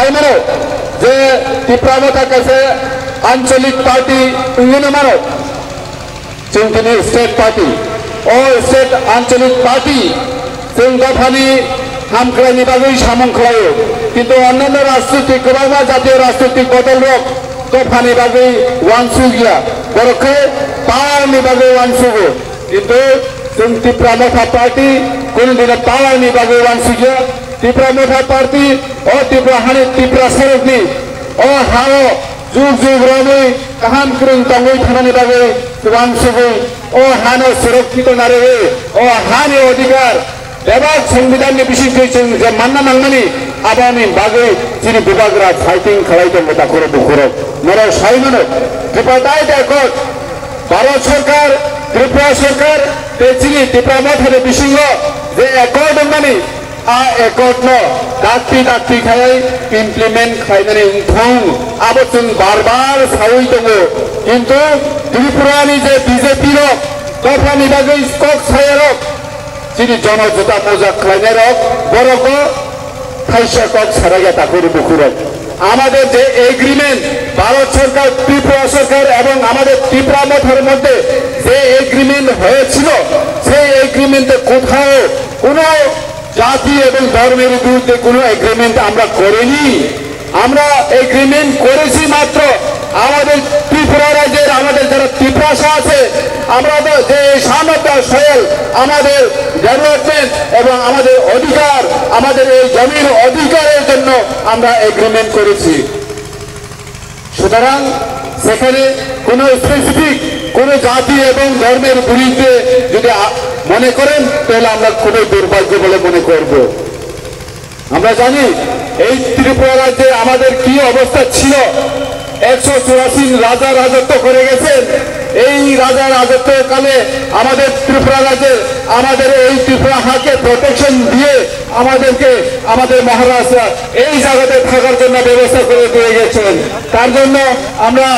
সাইমানো যে ত্রিপুরা কাছে আঞ্চলিক পার্টি ইউনিয়ন মানো চিন্তিনি স্টেট পার্টি ও স্টেট আঞ্চলিক পার্টি जों दफानि हामख्लायनि बागै सामंख्लायो किन्तु अन्यान्य राजनीतिक गोबां जातीय राजनीतिक बदलरक दफानि बागै वानसु गैया बरखे पावारनि बागै वानसुगो किन्तु जों त्रिपुरा मथा पार्टी कोनदिन पावारनि बागै वानसु गैया त्रिपुरा मथा पार्टी ओ त्रिपुरा हानि त्रिपुरा सरकनि ओ हाओ जुग जुग रमै काहाम क्रिं तंगै थानानि बागै वानसुगो ओ हानो सुरक्षित नारे ओ हानि अधिकार एबा संविधाननि बिसिखै मानना नांनानै आबानि बागै जिनि बिभागरा फाइटिं खालायदों दाखर दुखर नराव साइमानो त्रिपुरादाय एकट भारत सरकार त्रिपुरा सरकार तेजिनि त्रिपुरा मथानि बिसिङो जे एकट होननानै आ एकटनो दाक्ति खाय इमप्लिमेन्ट खालायनानै उंथं आबो जों बार सावै दङ किन्तु त्रिपुरानि जे बिजेपि रक दफानि बागै स्टक सायरक जिनि जनजोता मोजा खालायनाय रक बरको खायसे कक साराया दाखर दुखर আমাদের যে এগ্রিমেন্ট ভারত সরকার ত্রিপুরা সরকার এবং আমাদের ত্রিপুরা মথার মধ্যে যে এগ্রিমেন্ট হয়েছিল সেই এগ্রিমেন্টে কোথাও কোনো জাতি এবং ধর্মের বিরুদ্ধে কোনো এগ্রিমেন্ট আমরা করিনি আমরা এগ্রিমেন্ট করেছি মাত্র আমাদের ত্রিপুরা রাজ্যের আমাদের যারা ত্রিপুরাসা আছে আমরা যে সামর্থ্য সয়েল আমাদের ডেভেলপমেন্ট এবং আমাদের অধিকার আমাদের এই জমির অধিকারের জন্য আমরা এগ্রিমেন্ট করেছি সুতরাং সেখানে কোনো স্পেসিফিক কোনো জাতি এবং ধর্মের বিরুদ্ধে যদি মনে করেন তাহলে আমরা খুবই দুর্ভাগ্য বলে মনে করব আমরা জানি এই ত্রিপুরা রাজ্যে আমাদের কি অবস্থা ছিল 184 রাজা রাজত্ব করে গেছেন এই রাজা রাজত্ব কালে আমাদের ত্রিপুরা রাজ্যে আমাদের এই ত্রিপুরা হাকে প্রোটেকশন দিয়ে আমাদেরকে আমাদের মহারাজরা এই জায়গাতে থাকার জন্য ব্যবস্থা করে দিয়ে গেছেন তার জন্য আমরা